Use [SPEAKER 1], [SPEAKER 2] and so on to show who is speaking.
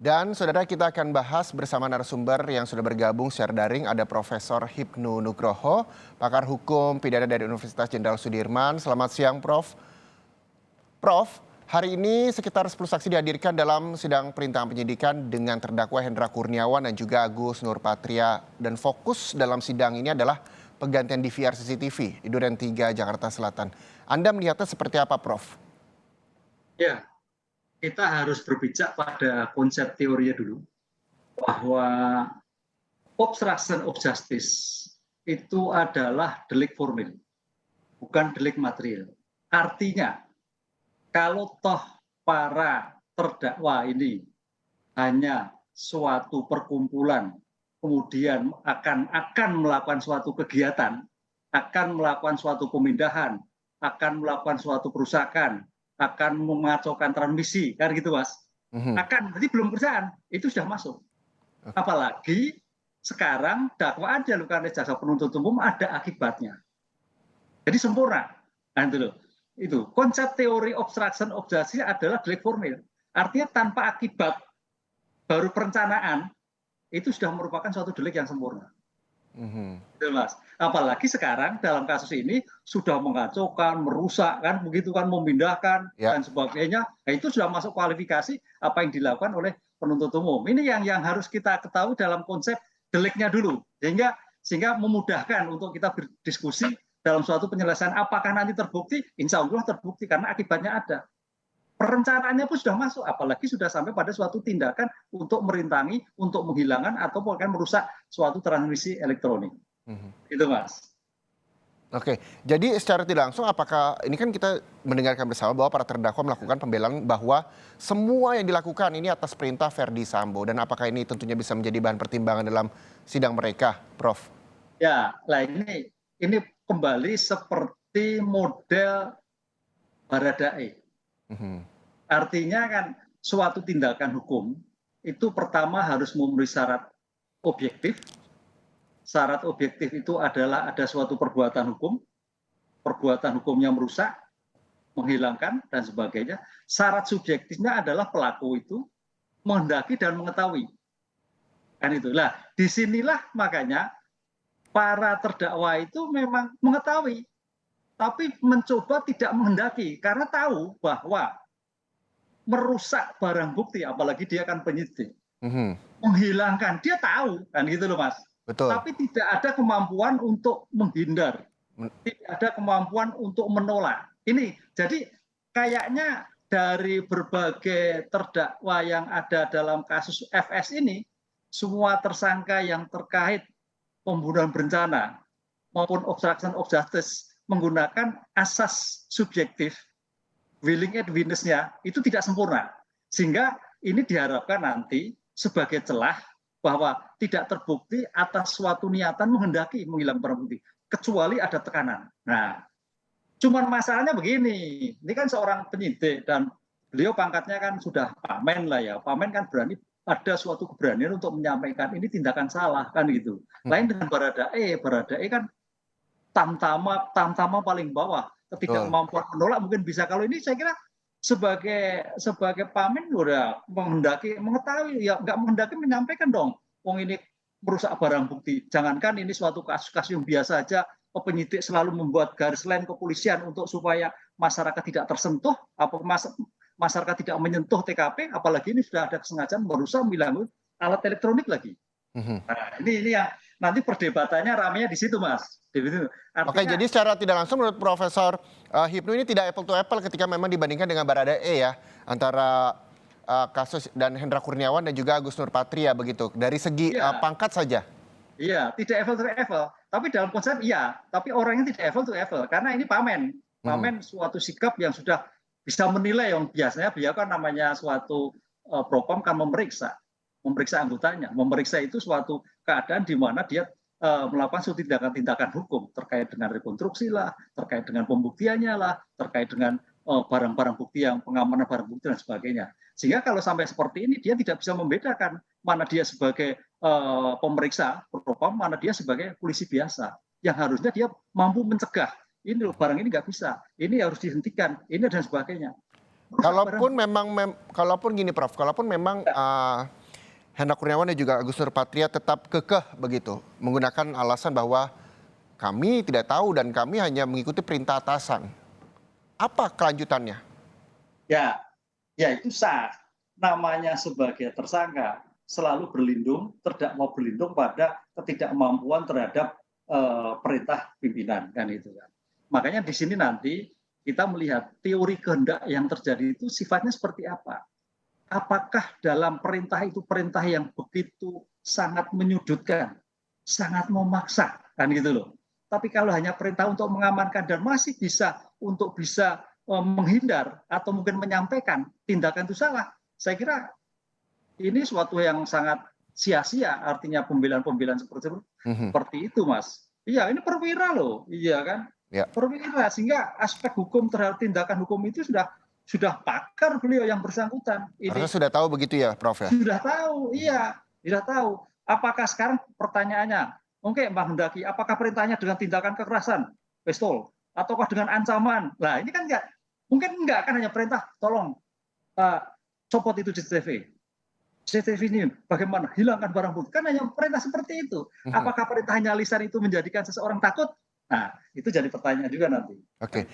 [SPEAKER 1] Dan saudara kita akan bahas bersama narasumber yang sudah bergabung secara daring ada Profesor Hipnu Nugroho, pakar hukum pidana dari Universitas Jenderal Sudirman. Selamat siang Prof. Prof, hari ini sekitar 10 saksi dihadirkan dalam sidang perintangan penyidikan dengan terdakwa Hendra Kurniawan dan juga Agus Nurpatria. Dan fokus dalam sidang ini adalah penggantian DVR CCTV di Duren 3 Jakarta Selatan. Anda melihatnya seperti apa Prof?
[SPEAKER 2] Ya, kita harus berpijak pada konsep teorinya dulu, bahwa obstruction of justice itu adalah delik formil, bukan delik material. Artinya, kalau toh para terdakwa ini hanya suatu perkumpulan, kemudian akan melakukan suatu kegiatan, akan melakukan suatu pemindahan, akan melakukan suatu perusakan, akan mengacaukan transmisi, kan gitu Mas. Akan, jadi belum perusahaan, itu sudah masuk. Apalagi sekarang dakwaan dilakukan oleh jaksa penuntut umum ada akibatnya. Jadi sempurna. Nah, itu loh. Itu konsep teori obstruction of justice adalah delik formil. Artinya tanpa akibat baru perencanaan itu sudah merupakan suatu delik yang sempurna. Gitu, Mas. Apalagi sekarang dalam kasus ini sudah mengacaukan, merusak kan, begitu kan, memindahkan
[SPEAKER 1] Ya.
[SPEAKER 2] dan sebagainya. Nah, itu sudah masuk kualifikasi apa yang dilakukan oleh penuntut umum. Ini yang harus kita ketahui dalam konsep deliknya dulu, sehingga memudahkan untuk kita berdiskusi dalam suatu penyelesaian. Apakah nanti terbukti? Insya Allah terbukti karena akibatnya ada. Perencanaannya pun sudah masuk, apalagi sudah sampai pada suatu tindakan untuk merintangi, untuk menghilangkan atau bahkan merusak suatu transmisi elektronik. Itu Mas.
[SPEAKER 1] Oke, jadi secara tidak langsung apakah ini kan kita mendengarkan bersama bahwa para terdakwa melakukan pembelaan bahwa semua yang dilakukan ini atas perintah Verdi Sambo, dan apakah ini tentunya bisa menjadi bahan pertimbangan dalam sidang mereka, Prof?
[SPEAKER 2] Ya, lah ini kembali seperti model Baradae. Artinya kan suatu tindakan hukum itu pertama harus memenuhi syarat objektif. Syarat objektif itu adalah ada suatu perbuatan hukumnya merusak, menghilangkan dan sebagainya. Syarat subjektifnya adalah pelaku itu menghendaki dan mengetahui. Kan itulah. Disinilah makanya para terdakwa itu memang mengetahui, tapi mencoba tidak menghendaki karena tahu bahwa merusak barang bukti, apalagi dia kan penyidik, menghilangkan, dia tahu kan gitu loh Mas.
[SPEAKER 1] Betul.
[SPEAKER 2] Tapi tidak ada kemampuan untuk menghindar, tidak ada kemampuan untuk menolak. Ini jadi kayaknya dari berbagai terdakwa yang ada dalam kasus FS ini, semua tersangka yang terkait pembunuhan berencana maupun obstruction of justice menggunakan asas subjektif willing and witness-nya itu tidak sempurna. Sehingga ini diharapkan nanti sebagai celah bahwa tidak terbukti atas suatu niatan menghendaki menghilangkan barang bukti, kecuali ada tekanan. Nah, cuman masalahnya begini, ini kan seorang penyidik dan beliau pangkatnya kan sudah pamen lah ya, pamen kan berani, ada suatu keberanian untuk menyampaikan ini tindakan salah kan gitu. Lain dengan Baradae kan tamtama paling bawah, ketika
[SPEAKER 1] Betul.
[SPEAKER 2] kemampuan menolak mungkin bisa. Kalau ini saya kira sebagai pamen udah menghendaki mengetahui, ya nggak menghendaki menyampaikan dong. Wong ini merusak barang bukti. Jangankan ini suatu kasus-kasus yang biasa aja, penyidik selalu membuat garis lain kepolisian untuk supaya masyarakat tidak tersentuh, masyarakat tidak menyentuh TKP, apalagi ini sudah ada kesengajaan merusak menghilangkan alat elektronik lagi. Nah, ini yang nanti perdebatannya ramenya di situ, Mas.
[SPEAKER 1] Oke, jadi secara tidak langsung menurut Profesor Hipnu ini tidak apple to apple ketika memang dibandingkan dengan Baradae ya, antara kasus dan Hendra Kurniawan dan juga Agus Nurpatria begitu, dari segi
[SPEAKER 2] iya,
[SPEAKER 1] pangkat saja.
[SPEAKER 2] iya, tidak apple to apple. Tapi dalam konsep iya, tapi orangnya tidak apple to apple karena ini pamen. Pamen suatu sikap yang sudah bisa menilai, yang biasanya beliau kan namanya suatu propam kan memeriksa anggotanya, memeriksa itu suatu keadaan di mana dia melakukan suatu tindakan-tindakan hukum terkait dengan rekonstruksi lah, terkait dengan pembuktiannya lah, terkait dengan barang-barang bukti yang pengamanan barang bukti dan sebagainya. Sehingga kalau sampai seperti ini dia tidak bisa membedakan mana dia sebagai pemeriksa propam, mana dia sebagai polisi biasa. Yang harusnya dia mampu mencegah. Ini loh, barang ini nggak bisa, ini harus dihentikan, ini dan sebagainya. Rusak barang.
[SPEAKER 1] Kalaupun gini Prof, kalaupun memang Hendra Kurniawan dan juga Agus Nurpatria tetap kekeh begitu, menggunakan alasan bahwa kami tidak tahu dan kami hanya mengikuti perintah atasan. Apa kelanjutannya?
[SPEAKER 2] Ya, ya itu sah. Namanya sebagai tersangka selalu terdakwa berlindung pada ketidakmampuan terhadap perintah pimpinan kan itu kan. Makanya di sini nanti kita melihat teori kehendak yang terjadi itu sifatnya seperti apa. Apakah dalam perintah itu perintah yang begitu sangat menyudutkan, sangat memaksa kan gitu loh. Tapi kalau hanya perintah untuk mengamankan dan masih bisa menghindar atau mungkin menyampaikan tindakan itu salah, saya kira ini suatu yang sangat sia-sia artinya pembelaan-pembelaan seperti itu, Mas. Iya, ini perwira loh, iya kan?
[SPEAKER 1] Ya.
[SPEAKER 2] Perwira sehingga aspek hukum terhadap tindakan hukum itu sudah pakar beliau yang bersangkutan.
[SPEAKER 1] Harusnya
[SPEAKER 2] Ini
[SPEAKER 1] sudah tahu begitu ya Prof ya?
[SPEAKER 2] sudah tahu, iya, sudah tahu. Apakah sekarang pertanyaannya, oke Mbak Hendaki, apakah perintahnya dengan tindakan kekerasan, pistol, ataukah dengan ancaman? Nah ini kan mungkin enggak kan hanya perintah, tolong copot itu CCTV. CCTV ini bagaimana? Hilangkan barang bukti. Kan hanya perintah seperti itu. Apakah perintahnya lisan itu menjadikan seseorang takut? Nah, itu jadi pertanyaan juga nanti.
[SPEAKER 1] Oke.